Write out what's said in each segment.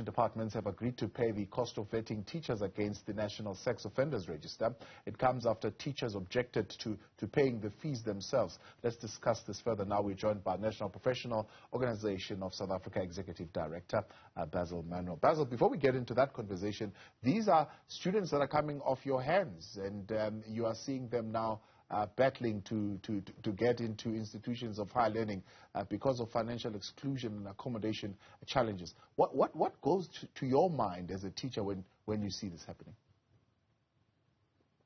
departments have agreed to pay the cost of vetting teachers against the National Sex Offenders Register. It comes after teachers objected to paying the fees themselves. Let's discuss this further now. We're joined by National Professional Organization of South Africa Executive Director, Basil Manuel. Basil, before we get into that conversation, these are students that are coming off your hands, and you are seeing them now battling to get into institutions of higher learning because of financial exclusion and accommodation challenges. What goes to your mind as a teacher when you see this happening?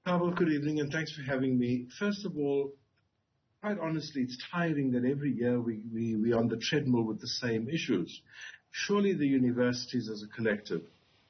Well, good evening, and thanks for having me. First of all, quite honestly, it's tiring that every year we're on the treadmill with the same issues. Surely the universities as a collective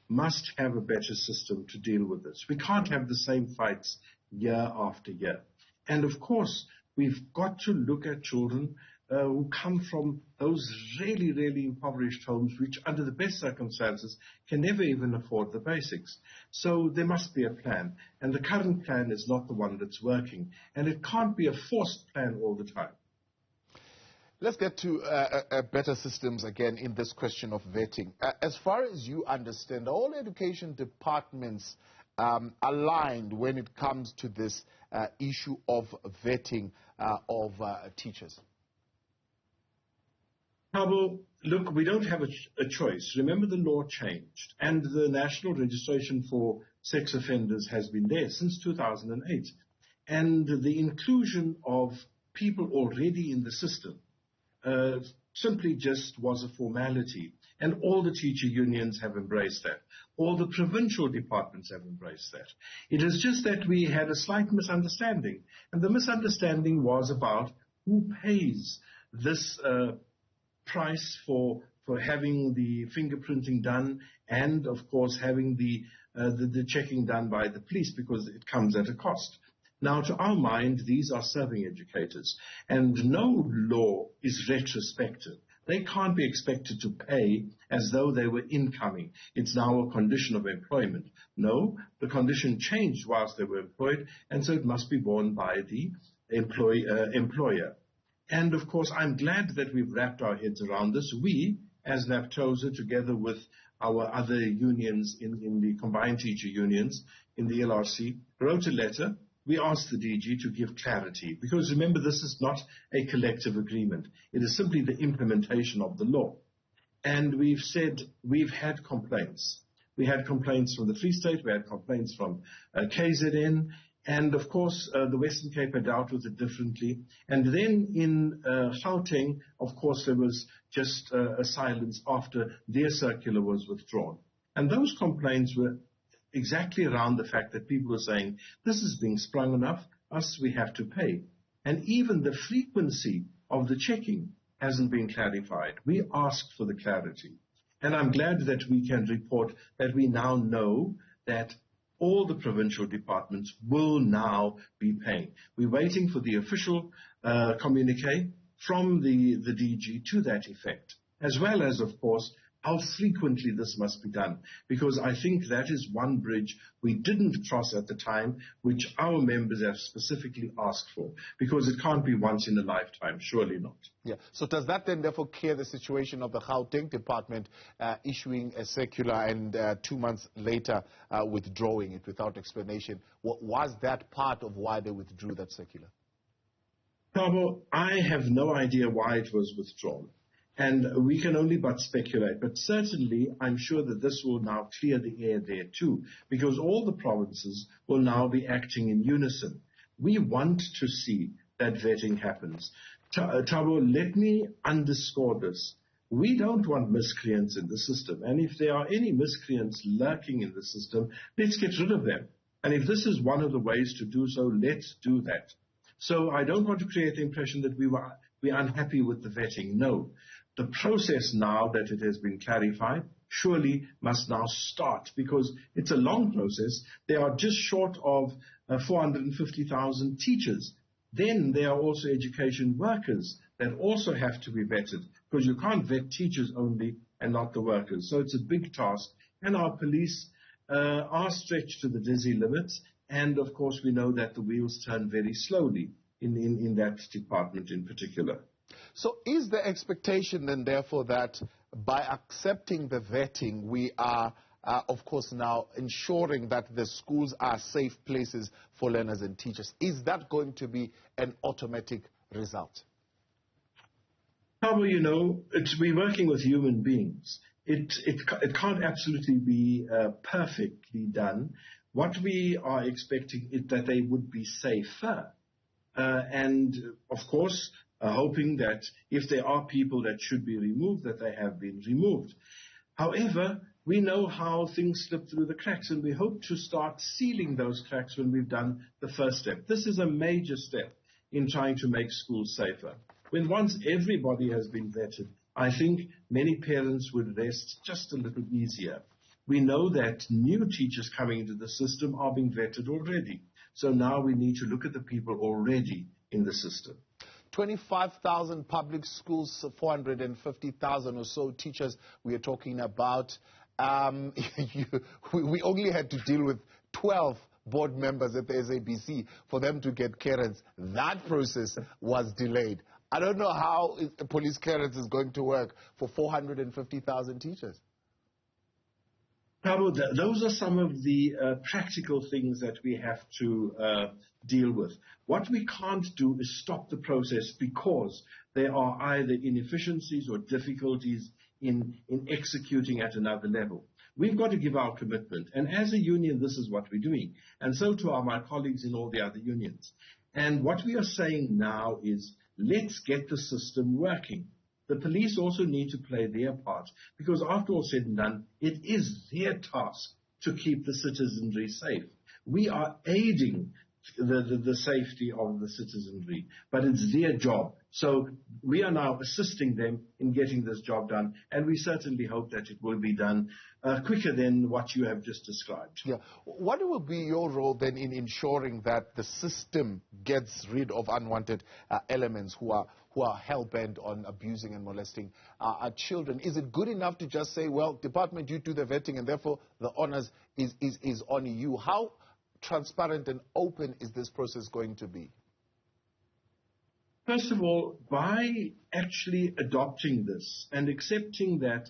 must have a better system to deal with this. We can't have the same fights year after year. And of course, we've got to look at children who come from those really, really impoverished homes, which under the best circumstances can never even afford the basics. So there must be a plan. And the current plan is not the one that's working. And it can't be a forced plan all the time. Let's get to better systems again in this question of vetting. As far as you understand, all education departments aligned when it comes to this issue of vetting of teachers? Well, look, we don't have a choice. Remember, the law changed, and the National Registration for Sex Offenders has been there since 2008. And the inclusion of people already in the system simply just was a formality. And all the teacher unions have embraced that. All the provincial departments have embraced that. It is just that we had a slight misunderstanding. And the misunderstanding was about who pays this price for having the fingerprinting done and, of course, having the checking done by the police, because it comes at a cost. Now, to our mind, these are serving educators, and no law is retrospective. They can't be expected to pay as though they were incoming. It's now a condition of employment. No, the condition changed whilst they were employed, and so it must be borne by the employer. And, of course, I'm glad that we've wrapped our heads around this. We, as Naptosa, together with our other unions in the combined teacher unions in the LRC, wrote a letter. We asked the DG to give clarity, because remember, this is not a collective agreement. It is simply the implementation of the law. And we've said we've had complaints. We had complaints from the Free State, we had complaints from KZN, and of course the Western Cape had dealt with it differently. And then in Gauteng, of course, there was just a silence after their circular was withdrawn. And those complaints were exactly around the fact that people were saying, this is being sprung on us, we have to pay. And even the frequency of the checking hasn't been clarified. We asked for the clarity. And I'm glad that we can report that we now know that all the provincial departments will now be paying. We're waiting for the official communique from the DG to that effect, as well as, of course, how frequently this must be done, because I think that is one bridge we didn't cross at the time, which our members have specifically asked for, because it can't be once in a lifetime, surely not. Yeah. So does that then therefore clear the situation of the Gauteng department issuing a circular and 2 months later withdrawing it without explanation? Was that part of why they withdrew that circular? Thabo, I have no idea why it was withdrawn. And we can only but speculate. But certainly, I'm sure that this will now clear the air there too, because all the provinces will now be acting in unison. We want to see that vetting happens. Thabo, let me underscore this. We don't want miscreants in the system. And if there are any miscreants lurking in the system, let's get rid of them. And if this is one of the ways to do so, let's do that. So I don't want to create the impression that we're unhappy with the vetting. No. The process, now that it has been clarified, surely must now start, because it's a long process. They are just short of 450,000 teachers. Then there are also education workers that also have to be vetted, because you can't vet teachers only and not the workers. So it's a big task. And our police are stretched to the dizzy limits. And, of course, we know that the wheels turn very slowly in that department in particular. So is the expectation then, therefore, that by accepting the vetting, we are, of course, now ensuring that the schools are safe places for learners and teachers. Is that going to be an automatic result? Well, you know, we're working with human beings. It can't absolutely be perfectly done. What we are expecting is that they would be safer. And, of course, hoping that if there are people that should be removed, that they have been removed. However, we know how things slip through the cracks, and we hope to start sealing those cracks when we've done the first step. This is a major step in trying to make schools safer. When once everybody has been vetted, I think many parents would rest just a little easier. We know that new teachers coming into the system are being vetted already. So now we need to look at the people already in the system. 25,000 public schools, 450,000 or so teachers we are talking about. We only had to deal with 12 board members at the SABC for them to get clearance. That process was delayed. I don't know how police clearance is going to work for 450,000 teachers. Those are some of the practical things that we have to deal with. What we can't do is stop the process because there are either inefficiencies or difficulties in executing at another level. We've got to give our commitment. And as a union, this is what we're doing. And so too are my colleagues in all the other unions. And what we are saying now is, let's get the system working. The police also need to play their part because after all said and done, it is their task to keep the citizenry safe. We are aiding the safety of the citizenry, but it's their job. So we are now assisting them in getting this job done, and we certainly hope that it will be done quicker than what you have just described. Yeah. What will be your role then in ensuring that the system gets rid of unwanted elements who are hell-bent on abusing and molesting our children? Is it good enough to just say, well, department, you do the vetting, and therefore the honors is on you? How transparent and open is this process going to be? First of all, by actually adopting this and accepting that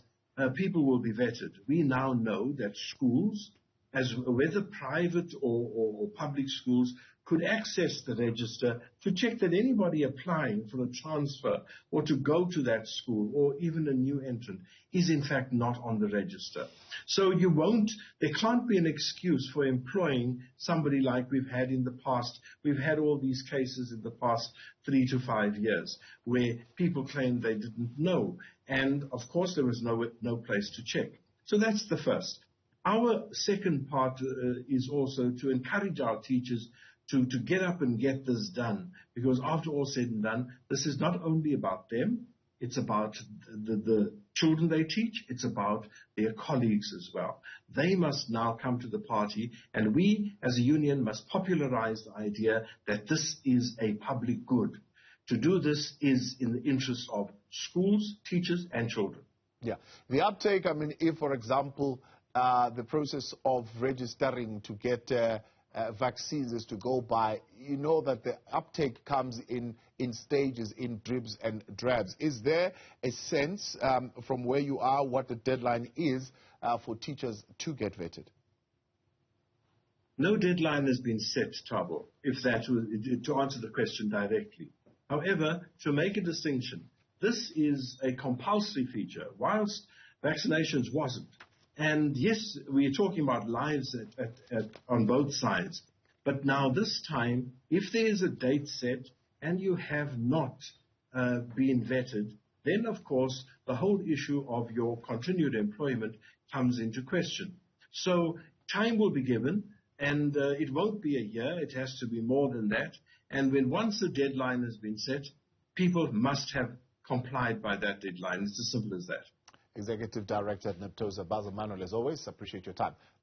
people will be vetted, we now know that schools, whether private or public schools, could access the register to check that anybody applying for a transfer or to go to that school or even a new entrant is in fact not on the register. So there can't be an excuse for employing somebody like we've had in the past. We've had all these cases in the past 3 to 5 years where people claimed they didn't know. And of course there was no place to check. So that's the first. Our second part is also to encourage our teachers to get up and get this done, because after all said and done, this is not only about them, it's about the children they teach, it's about their colleagues as well. They must now come to the party, and we as a union must popularize the idea that this is a public good. To do this is in the interest of schools, teachers, and children. Yeah. The uptake, I mean, if, for example, the process of registering to get vaccines is to go by, you know that the uptake comes in stages, in dribs and drabs. Is there a sense from where you are what the deadline is for teachers to get vetted? No deadline has been set, Thabo, to answer the question directly. However, to make a distinction, this is a compulsory feature, whilst vaccinations wasn't. And yes, we are talking about lives on both sides. But now this time, if there is a date set and you have not been vetted, then of course the whole issue of your continued employment comes into question. So time will be given, and it won't be a year. It has to be more than that. And once the deadline has been set, people must have complied by that deadline. It's as simple as that. Executive Director at Naptosa, Basil Manuel, as always, appreciate your time.